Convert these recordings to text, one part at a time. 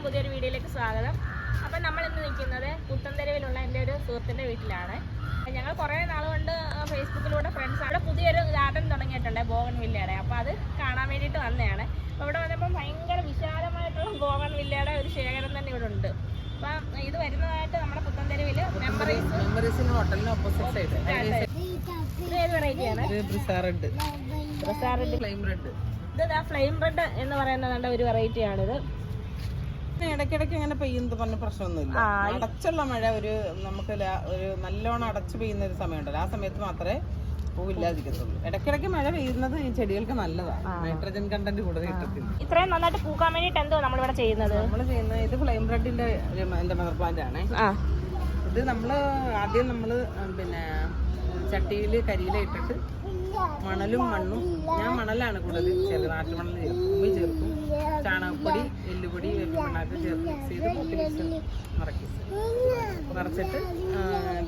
പുതിയൊരു വീഡിയോയിലേക്ക് സ്വാഗതം. അപ്പം നമ്മളിന്ന് നിൽക്കുന്നത് പുത്തൻതെരുവിലുള്ള എൻ്റെ ഒരു സുഹൃത്തിൻ്റെ വീട്ടിലാണ്. ഞങ്ങൾ കുറേ നാളുകൊണ്ട് ഫേസ്ബുക്കിലൂടെ ഫ്രണ്ട്സ് അവിടെ പുതിയൊരു ഗാർഡൻ തുടങ്ങിയിട്ടുണ്ട് ബോഗൺവില്ലയുടെ. അപ്പോൾ അത് കാണാൻ വേണ്ടിയിട്ട് വന്നതാണ്. അപ്പോൾ ഇവിടെ വന്നപ്പം ഭയങ്കര വിശാലമായിട്ടുള്ള ബോഗൺവില്ലയുടെ ഒരു ശേഖരം തന്നെ ഇവിടെ ഉണ്ട്. അപ്പം ഇത് വരുന്നതായിട്ട് നമ്മുടെ പുത്തൻതെരുവിൽ മെമ്മറീസിന് ഹോട്ടലിന് ഓപ്പോസിറ്റ് സൈഡ്. ഇത് ഏത് വെറൈറ്റിയാണ്? ഇത് ഫ്ലെയിം റെഡ് എന്ന് പറയുന്ന ഒരു വെറൈറ്റിയാണിത്. ഇടയ്ക്കിടയ്ക്ക് ഇങ്ങനെ പെയ്യുന്നത് പറഞ്ഞ പ്രശ്നമൊന്നുമില്ല. അടച്ചുള്ള മഴ നമുക്ക് ഒരു നല്ലോണം അടച്ചു പെയ്യുന്ന ഒരു സമയമുണ്ടല്ലോ, ആ സമയത്ത് മാത്രമേ പൂവില്ലാതിരിക്കത്തുള്ളൂ. ഇടയ്ക്കിടയ്ക്ക് മഴ പെയ്യുന്നത് ഈ ചെടികൾക്ക് നല്ലതാണ്. നൈട്രജൻ കണ്ടന്റ് കൂടുതൽ കിട്ടത്തില്ല. ഇത്രയും നന്നായിട്ട് പൂക്കാൻ വേണ്ടിട്ട് എന്തോ നമ്മളിവിടെ ചെയ്യുന്നത്? ഇത് ഫ്ലെയിം റെഡിന്റെ മദർ പ്ലാന്റ് ആണ്. ഇത് ആദ്യം പിന്നെ ചട്ടിയിൽ കരിയില ഇട്ടിട്ട് മണലും മണ്ണും, ഞാൻ മണലാണ് കൂടുതൽ ചേർക്കുന്നത്, നാട്ടുമണൽ ചേർക്കും, ഉമ്മി ചേർക്കും, ചാണകപ്പൊടി, എല്ലുപൊടി, വേപ്പിണ്ണാക്ക് ചേർത്ത് മിക്സ് ചെയ്ത് പൊട്ടി നിറച്ചിട്ട്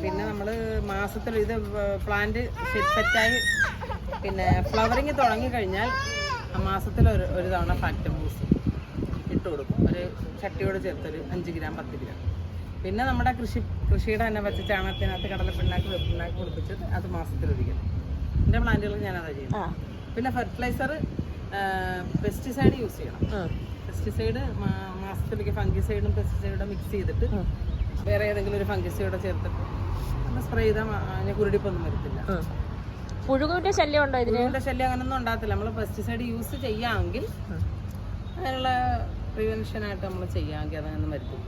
പിന്നെ നമ്മൾ മാസത്തിൽ ഇത് പ്ലാന്റ് സെറ്റായി പിന്നെ ഫ്ലവറിങ് തുടങ്ങിക്കഴിഞ്ഞാൽ മാസത്തിൽ ഒരു തവണ ഫാക്ടം ബൂസ് ഇട്ട് കൊടുക്കും. ഒരു ചട്ടിയോട് ചേർത്തൊരു 5 ഗ്രാം 10 ഗ്രാം. പിന്നെ നമ്മുടെ കൃഷിയുടെ തന്നെ വെച്ച് ചാണകത്തിനകത്ത് കടലപ്പിണ്ണാക്ക് വെപ്പിണ്ണാക്ക് കൊടുപ്പിച്ചിട്ട് അത് മാസത്തിലൊരിക്കണം. എൻ്റെ പ്ലാന്റുകൾ ഞാനതാ ചെയ്യുന്നത്. പിന്നെ ഫെർട്ടിലൈസർ, പെസ്റ്റിസൈഡ് യൂസ് ചെയ്യണം. പെസ്റ്റിസൈഡ് മാസത്തിലേക്ക് ഫംഗിസൈഡും പെസ്റ്റിസൈഡും മിക്സ് ചെയ്തിട്ട് വേറെ ഏതെങ്കിലും ഒരു ഫംഗിസൈഡ് ചേർത്തിട്ട് നമ്മൾ സ്പ്രേ ചെയ്താൽ അതിന് കുരുടിപ്പൊന്നും വരത്തില്ല. പുഴുവിന്റെ ശല്യം ഉണ്ടോ? പുഴുവിന്റെ ശല്യം അങ്ങനൊന്നും ഉണ്ടാകത്തില്ല. നമ്മൾ പെസ്റ്റിസൈഡ് യൂസ് ചെയ്യാമെങ്കിൽ അതിനുള്ള പ്രിവെൻഷനായിട്ട് നമ്മൾ ചെയ്യാമെങ്കിൽ അതങ്ങനെ വരുത്തും.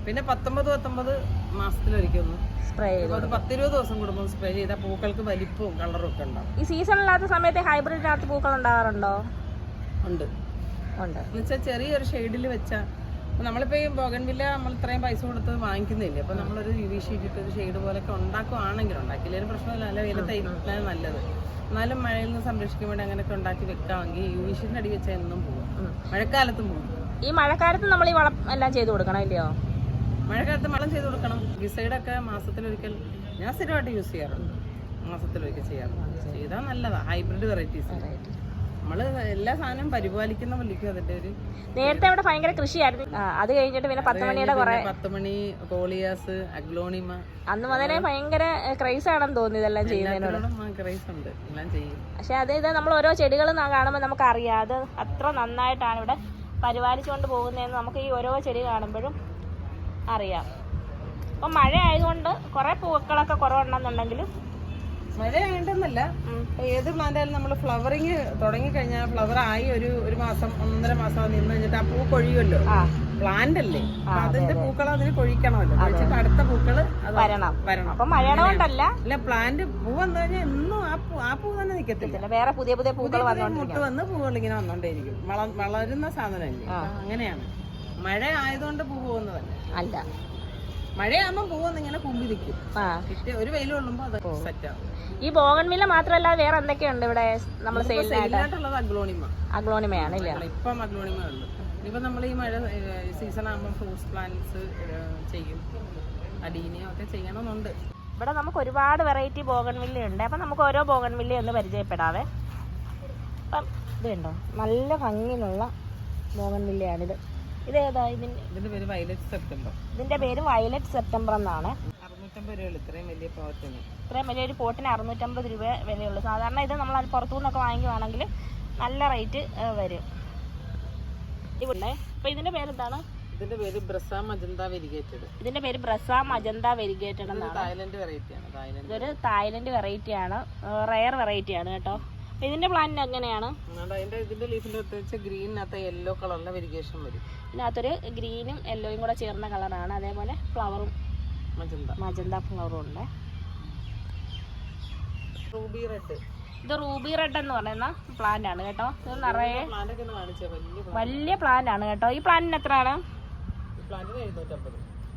പിന്നെ 19 മാസത്തിലൊരിക്കൊന്ന് സ്പ്രേ ചെയ്ത് 10-20 ദിവസം കൂടുമ്പോൾ സ്പ്രേ ചെയ്താൽ പൂക്കൾക്ക് വലിപ്പവും കളറും ഒക്കെ ഉണ്ടാവും. ഈ സീസണില്ലാത്ത സമയത്ത് ഹൈബ്രിഡിനകത്ത് പൂക്കൾ ഉണ്ടാകാറുണ്ടോ? ഉണ്ട്. എന്നുവെച്ചാൽ ചെറിയൊരു ഷെയ്ഡിൽ വെച്ചാൽ നമ്മളിപ്പോൾ ഈ ബോഗൺവില്ല നമ്മൾ ഇത്രയും പൈസ കൊടുത്ത് വാങ്ങിക്കുന്നില്ലേ, അപ്പോൾ നമ്മളൊരു UV ഷീറ്റ് ഇട്ട് ഒരു ഷെയ്ഡ് പോലൊക്കെ ഉണ്ടാക്കുവാണെങ്കിൽ ഉണ്ടാക്കിയില്ലെങ്കിൽ പ്രശ്നമില്ല, നല്ല വെയിലത്തായിരിക്കും നല്ലത്. എന്നാലും മഴയിൽ നിന്ന് സംരക്ഷിക്കാൻ വേണ്ടി അങ്ങനെയൊക്കെ ഉണ്ടാക്കി വെക്കാമെങ്കിൽ UV ഷീറ്റിൻ്റെ അടി വെച്ചാൽ എന്നും പോകും, മഴക്കാലത്തും പോകും. ഈ മഴക്കാലത്ത് നമ്മൾ ഈ വളം എല്ലാം ചെയ്ത് കൊടുക്കണം ഇല്ലയോ? മഴക്കാലത്ത് വളം ചെയ്ത് കൊടുക്കണം. ഗിസൈഡൊക്കെ മാസത്തിലൊരിക്കൽ ഞാൻ സ്ഥിരമായിട്ട് യൂസ് ചെയ്യാറുണ്ട്, മാസത്തിലൊരിക്കൽ ചെയ്യാറുണ്ട്. ചെയ്താൽ നല്ലതാണ്. ഹൈബ്രിഡ് വെറൈറ്റീസ് നമ്മൾ എല്ലാ സാധനവും പരിപാലിക്കുന്ന വിളിക്കും. അതിന്റെ ഒരു നേരത്തെ അവിടെ ഭയങ്കര കൃഷിയായിരുന്നു. അത് കഴിഞ്ഞിട്ട് പിന്നെ 10 മണിയുടെ 10 മണി, കോളിയാസ്, അഗ്ലോണിമ, അന്ന് മുതലേ ഭയങ്കര ക്രൈസ് ആണെന്ന് തോന്നുന്നു ഇതെല്ലാം ചെയ്യുന്നതിനോട്. ക്രൈസ് ഉണ്ട്, എല്ലാം ചെയ്യും. പക്ഷെ ഇത് നമ്മൾ ഓരോ ചെടികൾ കാണുമ്പോൾ നമുക്കറിയാം അത് അത്ര നന്നായിട്ടാണ് ഇവിടെ പരിപാലിച്ചുകൊണ്ട് പോകുന്നതെന്ന് നമുക്ക് ഈ ഓരോ ചെടി കാണുമ്പോഴും അറിയാം. അപ്പം മഴ ആയതുകൊണ്ട് കുറെ പൂക്കളൊക്കെ കുറവുണ്ടെന്നുണ്ടെങ്കിലും മഴ ആയിട്ടൊന്നല്ല, ഏത് പ്ലാന്റായാലും നമ്മൾ ഫ്ലവറിങ് തുടങ്ങിക്കഴിഞ്ഞാൽ ഫ്ലവർ ആയി ഒരു മാസം 1.5 മാസം നിന്ന് കഴിഞ്ഞിട്ട് ആ പൂ കൊഴിയുമല്ലോ. പ്ലാന്റ് അല്ലേ, അതിന്റെ പൂക്കൾ അതിന് കൊഴിക്കണമല്ലോ. കൊഴിച്ചിട്ട് അടുത്ത പൂക്കള് വരണം. അപ്പൊ മഴയുടെ കൊണ്ടല്ല, ഇല്ല പ്ലാന്റ് പൂ വന്നു കഴിഞ്ഞാൽ എന്നും ആ പൂ തന്നെ നിൽക്കത്തില്ല. വേറെ പുതിയ പൂക്കൾ വന്ന് പൂവുകൾ ഇങ്ങനെ വന്നോണ്ടേയിരിക്കും. വളരുന്ന സാധനമല്ലേ, അങ്ങനെയാണ്. മഴ ആയതുകൊണ്ട് പൂ പോകുന്നതല്ല, അല്ല. മഴയാകുമ്പോൾ പൂവൊന്നും ഇങ്ങനെ കുമ്പി നിൽക്കും. ഒരു വെയിൽ കൊള്ളുമ്പോൾ അത് സെറ്റാവും. ഈ ബോഗൺവില്ല മാത്രമല്ല വേറെ എന്തൊക്കെയുണ്ട് ഇവിടെ നമ്മൾ സെയിലായിട്ടുള്ളത്? അഗ്ലോണിമയാണ് ഇല്ല. ഇപ്പം അഗ്ലോണിമ ഉണ്ട്. ഇപ്പൊ നമ്മൾ ഈ മഴ സീസൺ ആകുമ്പോൾ ഫ്രൂട്ട്സ് പ്ലാന്റ്സ് ചെയ്യും, അഡീനിയം ഒക്കെ ചെയ്യണമെന്നുണ്ട്. ഇവിടെ നമുക്ക് ഒരുപാട് വെറൈറ്റി ബോഗൺവില്ല ഉണ്ട്. അപ്പം നമുക്ക് ഓരോ ബോഗൺവില്ല ഒന്ന് പരിചയപ്പെടാവേ. അപ്പം ഇത് കണ്ടോ, നല്ല ഭംഗിയുള്ള ബോഗൺവില്ലയാണിത്. ഇതേതാ? ഇതിന്റെ പേര് വയലറ്റ് സെപ്റ്റംബർ. ഇതിന്റെ പേര് വയലറ്റ് സെപ്റ്റംബർ എന്നാണ്. 650 രൂപ ഇത്രയും വലിയ പോട്ടിന്. ഇത്രയും വലിയൊരു പോട്ടിന് 650 രൂപ വിലയുള്ളൂ. സാധാരണ ഇത് നമ്മൾ പുറത്തു നിന്നൊക്കെ വാങ്ങിക്കുവാണെങ്കിൽ നല്ല റേറ്റ് വരും. ഇവിടെ അപ്പൊ ഇതിന്റെ പേരെന്താണ്? ഇതിന്റെ പേര് ബ്രസ മജന്ത വെരിഗേറ്റഡ്. ഇതിന്റെ പേര് ബ്രസ മജന്ത വെരിഗേറ്റഡ് എന്നാണ്. തായ്ലൻഡ് വെറൈറ്റിയാണ്. ഇതൊരു തായ്ലൻഡ് വെറൈറ്റിയാണ്, റെയർ വെറൈറ്റിയാണ് കേട്ടോ. ഇതിന്റെ പ്ലാന്റ് എങ്ങനെയാണ്? ഇതിന്റെ ലീഫിന്റെ പ്രത്യേകിച്ച് ഗ്രീനകത്ത് യെല്ലോ കളറിലെ വെരിഗേഷൻ വരും. ഇതിനകത്തൊരു ഗ്രീനും യെല്ലോയും കൂടെ ചേർന്ന കളറാണ്. അതേപോലെ ഫ്ലവറും മജന്ത ഫ്ലവറും ഉണ്ട്. Ruby red. ഇത് റൂബി റെഡ് എന്ന് പറയുന്ന പ്ലാന്റ് ആണ് കേട്ടോ. ഇത് നിറയെ വലിയ പ്ലാന്റ് ആണ് കേട്ടോ. ഈ പ്ലാന്റിന് എത്രയാണ്?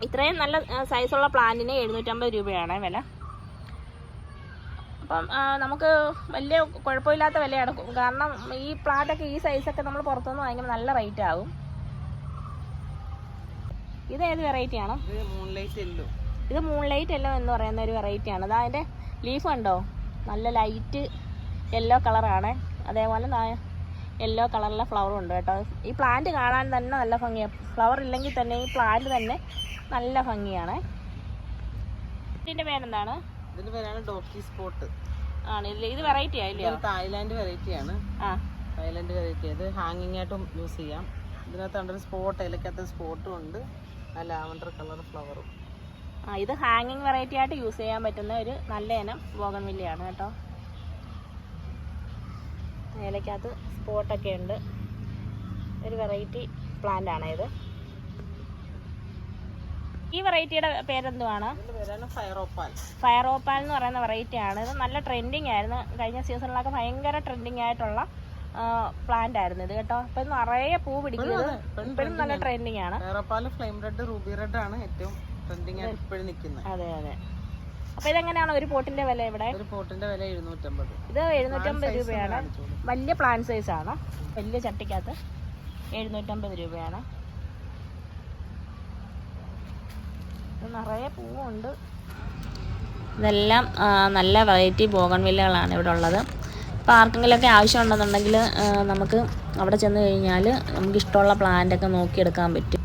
ഇത്രയും നല്ല സൈസുള്ള പ്ലാന്റിന് 750 രൂപയാണ് വില. അപ്പം നമുക്ക് വലിയ കുഴപ്പമില്ലാത്ത വിലയാണ്. കാരണം ഈ പ്ലാന്റൊക്കെ ഈ സൈസൊക്കെ നമ്മൾ പുറത്തുനിന്ന് വാങ്ങിക്കുമ്പോൾ നല്ല റേറ്റ് ആകും. ഇത് ഏത് വെറൈറ്റിയാണ്? ഇത് മൂൺലൈറ്റ് യെല്ലോ എന്ന് പറയുന്ന ഒരു വെറൈറ്റിയാണ്. അത് അതിൻ്റെ ലീഫ് കണ്ടോ, നല്ല ലൈറ്റ് യെല്ലോ കളറാണ്. അതേപോലെ യെല്ലോ കളറിലെ ഫ്ലവറും ഉണ്ട് കേട്ടോ. ഈ പ്ലാന്റ് കാണാൻ തന്നെ നല്ല ഭംഗിയാണ്. ഫ്ലവർ ഇല്ലെങ്കിൽ തന്നെ ഈ പ്ലാന്റ് തന്നെ നല്ല ഭംഗിയാണ്. ഇതിൻ്റെ പേരെന്താണ്? ഇതിന്റെ പേരാണ് ഡോക്കി സ്പോട്ട് ആണ്. ഇത് വെറൈറ്റി ആയില്ലേ? തായ്ലാൻഡ് വെറൈറ്റിയാണ്. Thailand variety. ഇത് ഹാങ്ങിങ് ആയിട്ടും യൂസ് ചെയ്യാം. ഇതിനകത്ത് ഒരു സ്പോട്ട്, ഇലക്കകത്ത് സ്പോട്ടും ഉണ്ട്, ആ ലാവൻഡർ കളർ ഫ്ലവറും. ഇത് ഹാങ്ങിങ് വെറൈറ്റി ആയിട്ട് യൂസ് ചെയ്യാൻ പറ്റുന്ന ഒരു നല്ല ഇനം ബോഗൺവില്ലയാണ് കേട്ടോ. ഇലക്കകത്ത് സ്പോട്ടൊക്കെ ഉണ്ട്. ഒരു വെറൈറ്റി പ്ലാന്റ് ആണ് ഇത്. ഈ വെറൈറ്റിയുടെ പേരെന്തുവാണ്? ഫയർ ഓപ്പാൽ എന്ന് പറയുന്ന വെറൈറ്റി ആണ്. ഇത് നല്ല ട്രെൻഡിങ് ആയിരുന്നു. കഴിഞ്ഞ സീസണിലൊക്കെ ഭയങ്കര ട്രെൻഡിങ് ആയിട്ടുള്ള പ്ലാന്റ് ആയിരുന്നു ഇത് കേട്ടോ. ഇപ്പൊ നിറയെ പൂ പിടിക്കുന്നത് ഇപ്പോഴും നല്ല ട്രെൻഡിങ് ആണ്. ഫ്ലെയിം റെഡ്, റൂബി റെഡ് ആണ് ഏറ്റവും ട്രെൻഡിങ് ആയിട്ട് ഇപ്പോഴും നിൽക്കുന്നത്. അതെ അതെ. അപ്പൊ ഇതെങ്ങനെയാണ് ഒരു പോട്ടിന്റെ വില? ഇവിടെ ഒരു പോട്ടിന്റെ വില 750. ഇത് 750 രൂപയാണ്. വലിയ പ്ലാന്റ് സൈസ് ആണ്. വലിയ ചട്ടിക്കകത്ത് 750 രൂപയാണ്. നിറയെ പൂവുണ്ട്. ഇതെല്ലാം നല്ല വെറൈറ്റി ബോഗൺവില്ലകളാണ് ഇവിടെ ഉള്ളത്. അപ്പോൾ ആർക്കെങ്കിലുമൊക്കെ ആവശ്യമുണ്ടെന്നുണ്ടെങ്കിൽ നമുക്ക് അവിടെ ചെന്ന് കഴിഞ്ഞാൽ നമുക്ക് ഇഷ്ടമുള്ള പ്ലാന്റൊക്കെ നോക്കിയെടുക്കാൻ പറ്റും.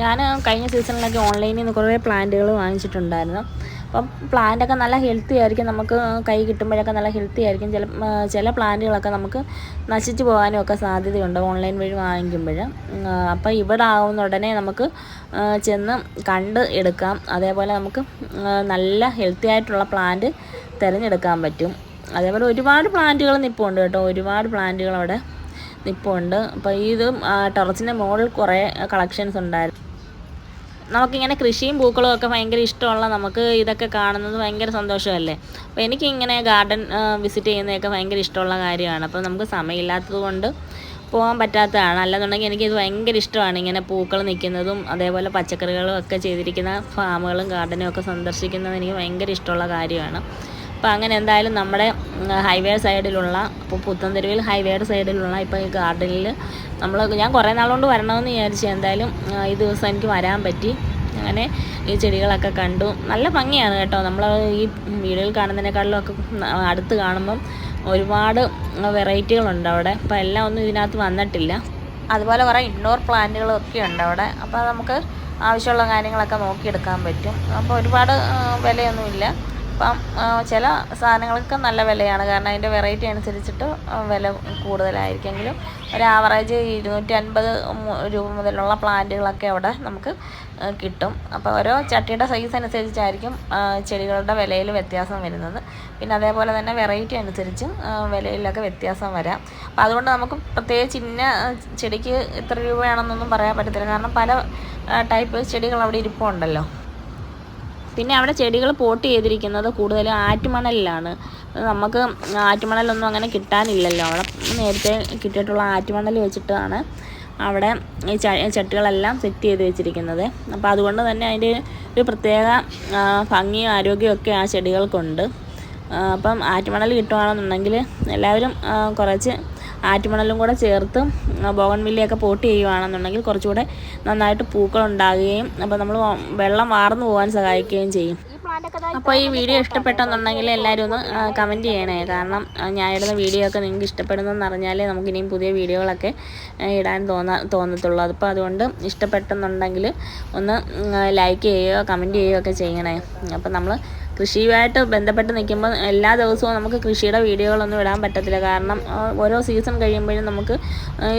ഞാൻ കഴിഞ്ഞ സീസണിലൊക്കെ ഓൺലൈനിൽ നിന്ന് കുറേ പ്ലാന്റുകൾ വാങ്ങിച്ചിട്ടുണ്ടായിരുന്നു. അപ്പം പ്ലാന്റൊക്കെ നല്ല ഹെൽത്തി ആയിരിക്കും. നമുക്ക് കൈ കിട്ടുമ്പോഴൊക്കെ നല്ല ഹെൽത്തി ആയിരിക്കും. ചില പ്ലാന്റുകളൊക്കെ നമുക്ക് നശിച്ചു പോകാനും ഒക്കെ സാധ്യതയുണ്ട് ഓൺലൈൻ വഴി വാങ്ങിക്കുമ്പോൾ. അപ്പോൾ ഇവിടെ ആവുന്ന ഉടനെ നമുക്ക് ചെന്ന് കണ്ട് എടുക്കാം. അതേപോലെ നമുക്ക് നല്ല ഹെൽത്തി ആയിട്ടുള്ള പ്ലാന്റ് തിരഞ്ഞെടുക്കാൻ പറ്റും. അതേപോലെ ഒരുപാട് പ്ലാന്റുകൾ നിൽപ്പുണ്ട് കേട്ടോ. ഒരുപാട് പ്ലാന്റുകൾ അവിടെ നിൽപ്പുണ്ട്. അപ്പോൾ ഇത് ടെറസിൻ്റെ മുകളിൽ കുറേ കളക്ഷൻസ് ഉണ്ടായിരുന്നു. നമുക്കിങ്ങനെ കൃഷിയും പൂക്കളും ഒക്കെ ഭയങ്കര ഇഷ്ടമുള്ള നമുക്ക് ഇതൊക്കെ കാണുന്നത് ഭയങ്കര സന്തോഷമല്ലേ. അപ്പോൾ എനിക്കിങ്ങനെ ഗാർഡൻ വിസിറ്റ് ചെയ്യുന്നതൊക്കെ ഭയങ്കര ഇഷ്ടമുള്ള കാര്യമാണ്. അപ്പോൾ നമുക്ക് സമയമില്ലാത്തത് കൊണ്ട് പോകാൻ പറ്റാത്തതാണ്. അല്ലെന്നുണ്ടെങ്കിൽ എനിക്കിത് ഭയങ്കര ഇഷ്ടമാണ്. ഇങ്ങനെ പൂക്കൾ നിൽക്കുന്നതും അതേപോലെ പച്ചക്കറികളും ഒക്കെ ചെയ്തിരിക്കുന്ന ഫാമുകളും ഗാർഡനും ഒക്കെ സന്ദർശിക്കുന്നത് എനിക്ക് ഭയങ്കര ഇഷ്ടമുള്ള കാര്യമാണ്. അപ്പോൾ അങ്ങനെ എന്തായാലും നമ്മുടെ ഹൈവേ സൈഡിലുള്ള, ഇപ്പോൾ പുത്തൻതെരുവിൽ ഹൈവേയുടെ സൈഡിലുള്ള ഇപ്പോൾ ഈ ഗാർഡനിൽ ഞാൻ കുറേ നാളുകൊണ്ട് വരണമെന്ന് വിചാരിച്ചു. എന്തായാലും ഈ ദിവസം എനിക്ക് വരാൻ പറ്റി. അങ്ങനെ ഈ ചെടികളൊക്കെ കണ്ടു. നല്ല ഭംഗിയാണ് കേട്ടോ. നമ്മൾ ഈ വീഡിയോയിൽ കാണുന്നതിനേക്കാളിലും ഒക്കെ അടുത്ത് കാണുമ്പം ഒരുപാട് വെറൈറ്റികളുണ്ട് അവിടെ. അപ്പോൾ എല്ലാം ഒന്നും ഇതിനകത്ത് വന്നിട്ടില്ല. അതുപോലെ കുറേ ഇൻഡോർ പ്ലാന്റുകളൊക്കെ ഉണ്ട് അവിടെ. അപ്പോൾ നമുക്ക് ആവശ്യമുള്ള കാര്യങ്ങളൊക്കെ നോക്കിയെടുക്കാൻ പറ്റും. അപ്പോൾ ഒരുപാട് വിലയൊന്നുമില്ല. അപ്പം ചില സാധനങ്ങൾക്ക് നല്ല വിലയാണ്. കാരണം അതിൻ്റെ വെറൈറ്റി അനുസരിച്ചിട്ട് വില കൂടുതലായിരിക്കുമെങ്കിലും ഒരു ആവറേജ് 250 രൂപ മുതലുള്ള പ്ലാന്റുകളൊക്കെ അവിടെ നമുക്ക് കിട്ടും. അപ്പോൾ ഓരോ ചട്ടിയുടെ സൈസ് അനുസരിച്ചായിരിക്കും ചെടികളുടെ വിലയിൽ വ്യത്യാസം വരുന്നത്. പിന്നെ അതേപോലെ തന്നെ വെറൈറ്റി അനുസരിച്ചും വിലയിലൊക്കെ വ്യത്യാസം വരാം. അപ്പോൾ അതുകൊണ്ട് നമുക്ക് പ്രത്യേകിച്ച് ഇന്ന ചെടിക്ക് ഇത്ര രൂപയാണെന്നൊന്നും പറയാൻ പറ്റത്തില്ല. കാരണം പല ടൈപ്പ് ചെടികൾ അവിടെ ഇരിപ്പുണ്ടല്ലോ. പിന്നെ അവിടെ ചെടികൾ പോട്ട് ചെയ്തിരിക്കുന്നത് കൂടുതലും ആറ്റുമണലിലാണ്. നമുക്ക് ആറ്റുമണലൊന്നും അങ്ങനെ കിട്ടാനില്ലല്ലോ. അവിടെ നേരത്തെ കിട്ടിയിട്ടുള്ള ആറ്റുമണൽ വെച്ചിട്ടാണ് അവിടെ ഈ ചട്ടികളെല്ലാം സെറ്റ് ചെയ്ത് വെച്ചിരിക്കുന്നത്. അപ്പോൾ അതുകൊണ്ട് തന്നെ അതിൻ്റെ ഒരു പ്രത്യേക ഭംഗിയും ആരോഗ്യവും ഒക്കെ ആ ചെടികൾക്കുണ്ട്. അപ്പം ആറ്റുമണൽ കിട്ടുകയാണെന്നുണ്ടെങ്കിൽ എല്ലാവരും കുറച്ച് ആറ്റുമണലും കൂടെ ചേർത്ത് ബോഗൺവില്ലയൊക്കെ പോട്ട് ചെയ്യുകയാണെന്നുണ്ടെങ്കിൽ കുറച്ചുകൂടെ നന്നായിട്ട് പൂക്കളുണ്ടാകുകയും അപ്പോൾ നമ്മൾ വെള്ളം വാർന്നു പോകാൻ സഹായിക്കുകയും ചെയ്യും. അപ്പോൾ ഈ വീഡിയോ ഇഷ്ടപ്പെട്ടെന്നുണ്ടെങ്കിൽ എല്ലാവരും ഒന്ന് കമൻറ്റ് ചെയ്യണേ. കാരണം ഞാൻ ഇടുന്ന വീഡിയോ ഒക്കെ നിങ്ങൾക്ക് ഇഷ്ടപ്പെടുന്നതെന്ന് അറിഞ്ഞാലേ നമുക്കിനിയും പുതിയ വീഡിയോകളൊക്കെ ഇടാൻ തോന്നത്തുള്ളൂ. അപ്പോൾ അതുകൊണ്ട് ഇഷ്ടപ്പെട്ടെന്നുണ്ടെങ്കിൽ ഒന്ന് ലൈക്ക് ചെയ്യുകയോ കമൻറ്റ് ചെയ്യുകയോ ഒക്കെ ചെയ്യണേ. അപ്പം നമ്മൾ കൃഷിയുമായിട്ട് ബന്ധപ്പെട്ട് നിൽക്കുമ്പോൾ എല്ലാ ദിവസവും നമുക്ക് കൃഷിയുടെ വീഡിയോകളൊന്നും ഇടാൻ പറ്റത്തില്ല. കാരണം ഓരോ സീസൺ കഴിയുമ്പോഴും നമുക്ക്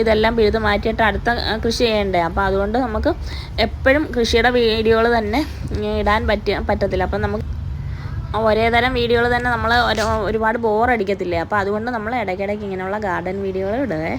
ഇതെല്ലാം പിഴുത് മാറ്റിയിട്ട് അടുത്ത കൃഷി ചെയ്യണ്ടേ. അപ്പോൾ അതുകൊണ്ട് നമുക്ക് എപ്പോഴും കൃഷിയുടെ വീഡിയോകൾ തന്നെ ഇടാൻ പറ്റത്തില്ല. അപ്പം നമുക്ക് ഒരേ തരം വീഡിയോകൾ തന്നെ നമ്മൾ ഒരുപാട് ബോറടിക്കത്തില്ലേ. അപ്പോൾ അതുകൊണ്ട് നമ്മൾ ഇടയ്ക്കിടയ്ക്ക് ഇങ്ങനെയുള്ള ഗാർഡൻ വീഡിയോകൾ ഇടുവേ.